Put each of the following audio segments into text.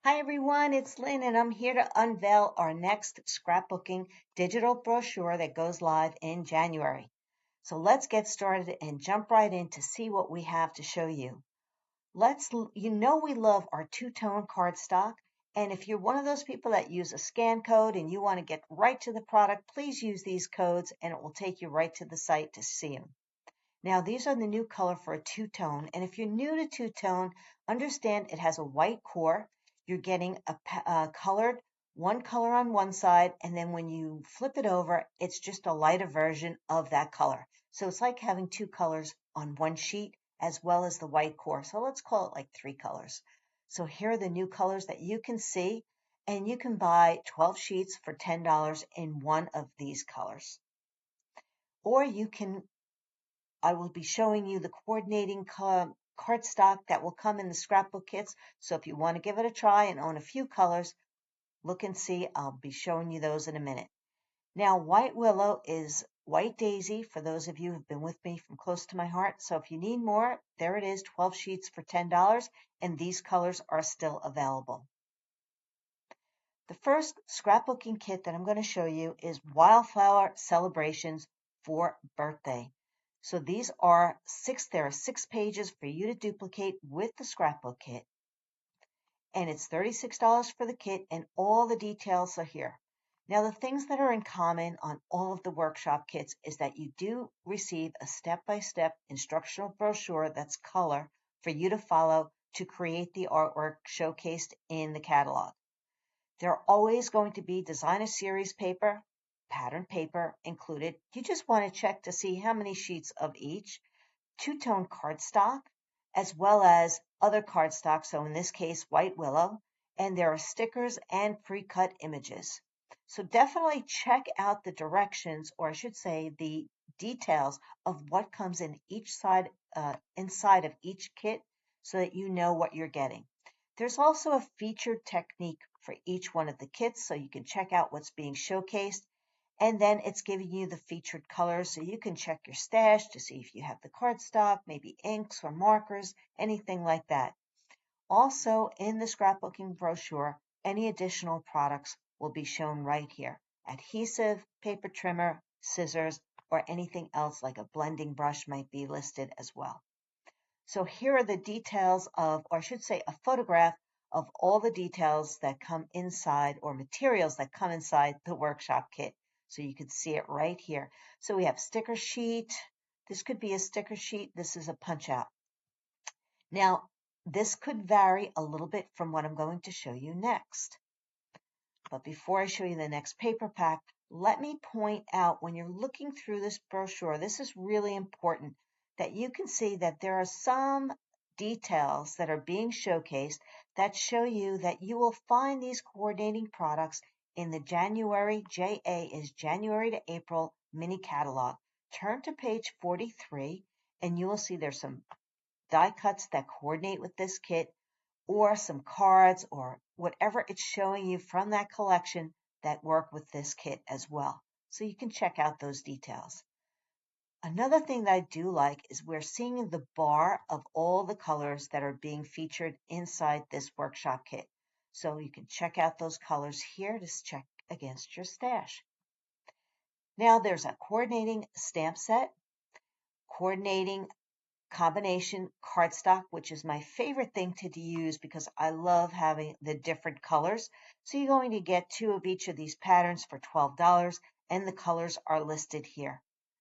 Hi everyone, it's Lynn and I'm here to unveil our next scrapbooking digital brochure that goes live in January. So let's get started and jump right in to see what we have to show you. We love our two-tone cardstock, and if you're one of those people that use a scan code and you want to get right to the product, please use these codes and it will take you right to the site to see them. Now, these are the new color for a two-tone, and if you're new to two-tone, understand it has a white core. You're getting one color on one side, and then when you flip it over, it's just a lighter version of that color. So it's like having two colors on one sheet as well as the white core. So let's call it like three colors. So here are the new colors that you can see, and you can buy 12 sheets for $10 in one of these colors. Or I will be showing you the coordinating cardstock that will come in the scrapbook kits. So if you want to give it a try and own a few colors, look and see. I'll be showing you those in a minute. Now, White Willow is White Daisy for those of you who've been with me from close to my heart. So if you need more, there it is, 12 sheets for $10, and these colors are still available. The first scrapbooking kit that I'm going to show you is Wildflower Celebrations for Birthday. So there are 6 pages for you to duplicate with the scrapbook kit. And it's $36 for the kit, and all the details are here. Now, the things that are in common on all of the workshop kits is that you do receive a step-by-step instructional brochure that's color for you to follow to create the artwork showcased in the catalog. There are always going to be designer series paper, pattern paper included. You just want to check to see how many sheets of each, two-tone cardstock, as well as other cardstock, so in this case, White Willow, and there are stickers and pre-cut images. So definitely check out the directions, or I should say the details of what comes in inside of each kit so that you know what you're getting. There's also a featured technique for each one of the kits, so you can check out what's being showcased. And then it's giving you the featured colors, so you can check your stash to see if you have the cardstock, maybe inks or markers, anything like that. Also, in the scrapbooking brochure, any additional products will be shown right here. Adhesive, paper trimmer, scissors, or anything else like a blending brush might be listed as well. So here are the details of, or I should say a photograph of all the details that come inside, or materials that come inside the workshop kit. So you can see it right here. So we have sticker sheet. This could be a sticker sheet. This is a punch out. Now, this could vary a little bit from what I'm going to show you next. But before I show you the next paper pack, let me point out when you're looking through this brochure, this is really important that you can see that there are some details that are being showcased that show you that you will find these coordinating products in the January, JA is January to April mini catalog. Turn to page 43 and you will see there's some die cuts that coordinate with this kit, or some cards, or whatever it's showing you from that collection that work with this kit as well. So you can check out those details. Another thing that I do like is we're seeing the bar of all the colors that are being featured inside this workshop kit. So you can check out those colors here to check against your stash. Now there's a coordinating stamp set, coordinating combination cardstock, which is my favorite thing to use because I love having the different colors. So you're going to get 2 of each of these patterns for $12, and the colors are listed here.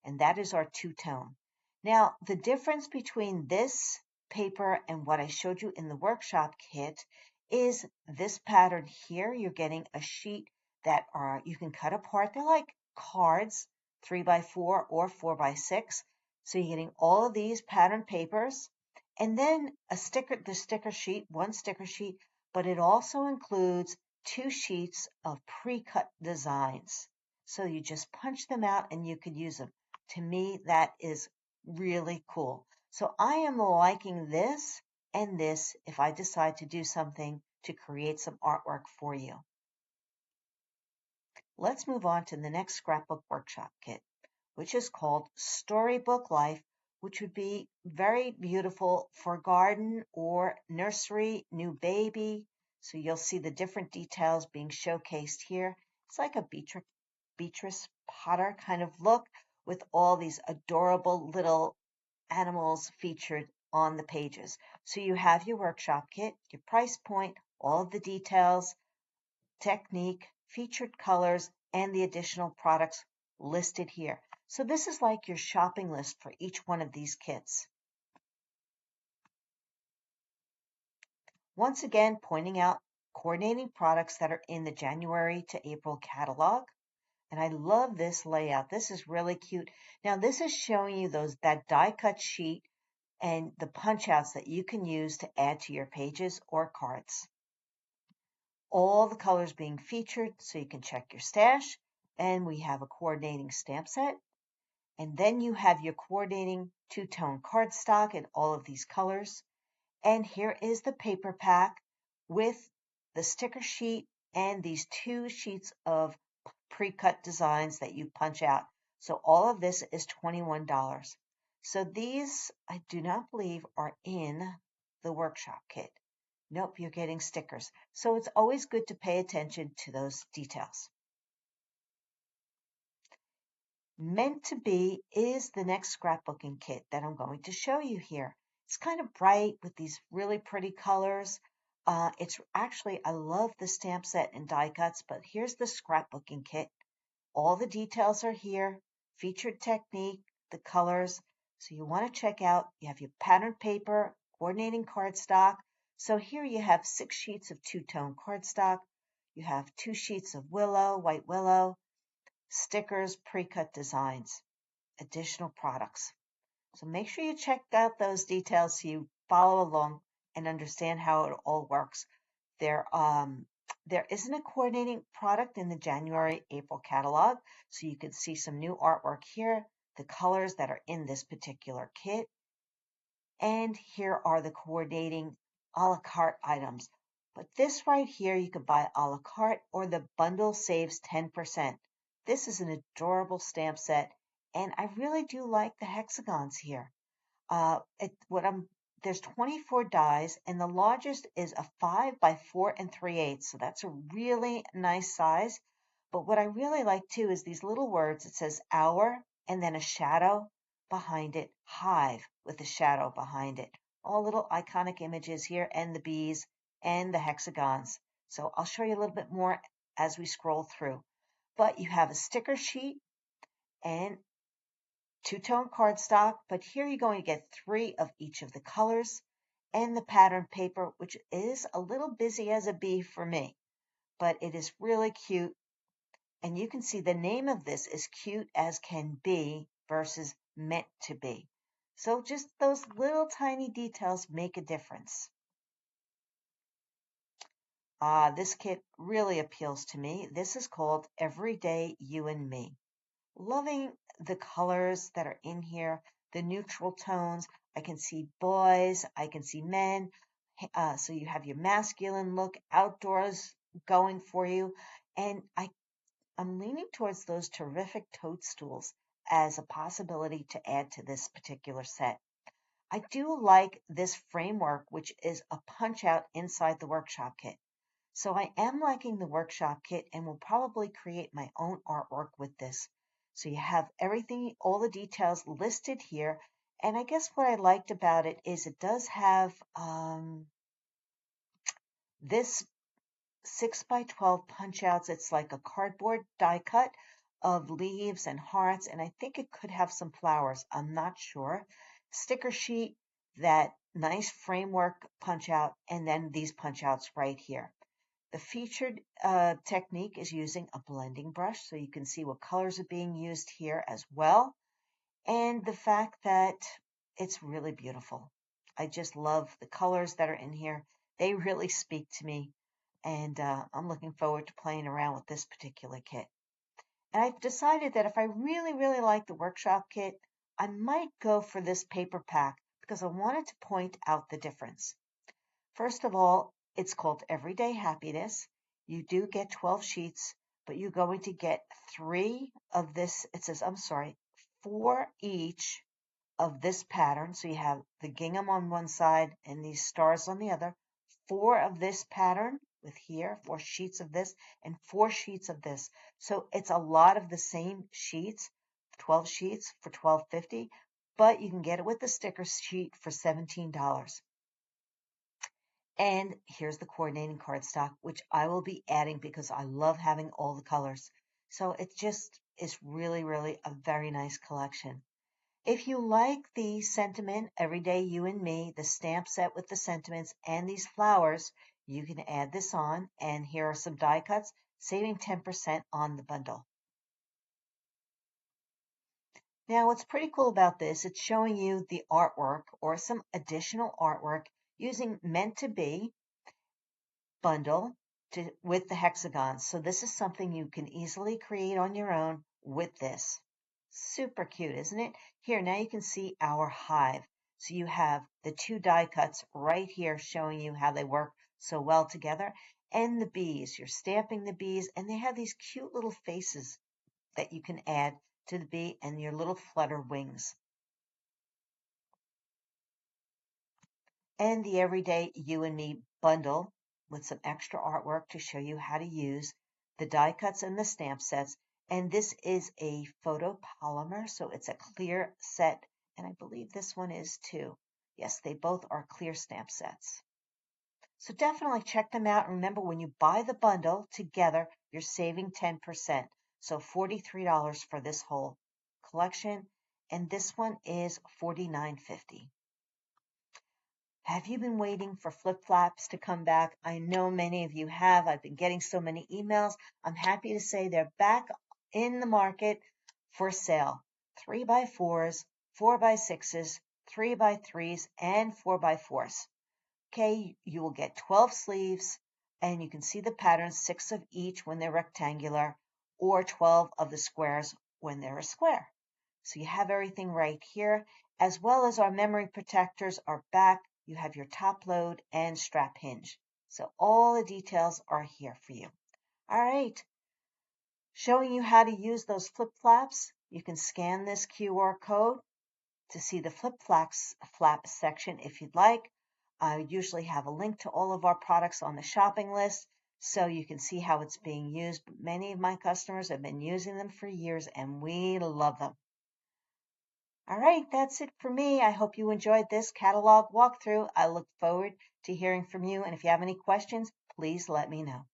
And that is our two-tone. Now, the difference between this paper and what I showed you in the workshop kit is this pattern here. You're getting a sheet that you can cut apart. They're like cards, 3x4 or 4x6. So you're getting all of these pattern papers, and then the sticker sheet, one sticker sheet, but it also includes 2 sheets of pre-cut designs. So you just punch them out and you can use them. To me, that is really cool. So I am liking this and this if I decide to do something to create some artwork for you. Let's move on to the next scrapbook workshop kit, which is called Storybook Life, which would be very beautiful for garden or nursery, new baby. So you'll see the different details being showcased here. It's like a Beatrice Potter kind of look with all these adorable little animals featured on the pages. So you have your workshop kit, your price point, all of the details, technique, featured colors, and the additional products listed here. So this is like your shopping list for each one of these kits. Once again, pointing out coordinating products that are in the January to April catalog. And I love this layout. This is really cute. Now this is showing you that die cut sheet and the punch outs that you can use to add to your pages or cards. All the colors being featured so you can check your stash. And we have a coordinating stamp set. And then you have your coordinating two-tone cardstock in all of these colors. And here is the paper pack with the sticker sheet and these 2 sheets of pre-cut designs that you punch out. So all of this is $21. So these, I do not believe, are in the workshop kit. Nope, you're getting stickers. So it's always good to pay attention to those details. Meant to Be is the next scrapbooking kit that I'm going to show you here. It's kind of bright with these really pretty colors. It's actually, I love the stamp set and die cuts, but here's the scrapbooking kit. All the details are here, featured technique, the colors. So you want to check out, you have your patterned paper, coordinating cardstock. So here you have 6 sheets of two-tone cardstock. You have 2 sheets of willow, white willow, stickers, pre-cut designs, additional products. So make sure you check out those details so you follow along and understand how it all works. There isn't a coordinating product in the January-April catalog, so you can see some new artwork here, the colors that are in this particular kit. And here are the coordinating a la carte items. But this right here, you could buy a la carte or the bundle saves 10%. This is an adorable stamp set, and I really do like the hexagons here. There's 24 dies, and the largest is a 5 by 4 3/8, so that's a really nice size. But what I really like too is these little words. It says hour and then a shadow behind it, hive with a shadow behind it. All little iconic images here, and the bees and the hexagons. So I'll show you a little bit more as we scroll through. But you have a sticker sheet and two-tone cardstock, but here you're going to get 3 of each of the colors and the pattern paper, which is a little busy as a bee for me, but it is really cute. And you can see the name of this is Cute as Can Be versus Meant to Be. So just those little tiny details make a difference. This kit really appeals to me. This is called Everyday You and Me. Loving the colors that are in here, the neutral tones. I can see boys, I can see men. So you have your masculine look, outdoors going for you. And I'm leaning towards those terrific toadstools as a possibility to add to this particular set. I do like this framework, which is a punch out inside the workshop kit. So I am liking the workshop kit and will probably create my own artwork with this. So you have everything, all the details listed here. And I guess what I liked about it is it does have this 6 by 12 punch outs. It's like a cardboard die cut of leaves and hearts. And I think it could have some flowers. I'm not sure. Sticker sheet, that nice framework punch out, and then these punch outs right here. The featured technique is using a blending brush, so you can see what colors are being used here as well. And the fact that it's really beautiful. I just love the colors that are in here. They really speak to me. And I'm looking forward to playing around with this particular kit. And I've decided that if I really, really like the workshop kit, I might go for this paper pack because I wanted to point out the difference. First of all, it's called Everyday Happiness. You do get 12 sheets, but you're going to get 3 of this. It says, 4 each of this pattern. So you have the gingham on one side and these stars on the other. 4 of this pattern with here, 4 sheets of this, and 4 sheets of this. So it's a lot of the same sheets, 12 sheets for $12.50, but you can get it with the sticker sheet for $17. And here's the coordinating cardstock, which I will be adding because I love having all the colors. So it just is really, really a very nice collection. If you like the sentiment, Everyday You and Me, the stamp set with the sentiments and these flowers, you can add this on. And here are some die cuts, saving 10% on the bundle. Now, what's pretty cool about this, it's showing you the artwork or some additional artwork using Meant to Be bundle with the hexagons. So this is something you can easily create on your own with this. Super cute, isn't it? Here, now you can see our hive. So you have the 2 die cuts right here showing you how they work so well together. And the bees, you're stamping the bees, and they have these cute little faces that you can add to the bee and your little flutter wings. And the Everyday You and Me bundle with some extra artwork to show you how to use the die cuts and the stamp sets. And this is a photopolymer, so it's a clear set. And I believe this one is too. Yes, they both are clear stamp sets. So definitely check them out. Remember, when you buy the bundle together, you're saving 10%. So $43 for this whole collection. And this one is $49.50. Have you been waiting for flip-flops to come back? I know many of you have. I've been getting so many emails. I'm happy to say they're back in the market for sale. 3x4s, 4x6s, 3x3s, and 4x4s. Okay, you will get 12 sleeves, and you can see the patterns, 6 of each when they're rectangular, or 12 of the squares when they're a square. So you have everything right here, as well as our memory protectors are back. You have your top load and strap hinge. So all the details are here for you. All right, showing you how to use those flip-flops. You can scan this QR code to see the flip-flap section if you'd like. I usually have a link to all of our products on the shopping list so you can see how it's being used. Many of my customers have been using them for years and we love them. All right, that's it for me. I hope you enjoyed this catalog walkthrough. I look forward to hearing from you. And if you have any questions, please let me know.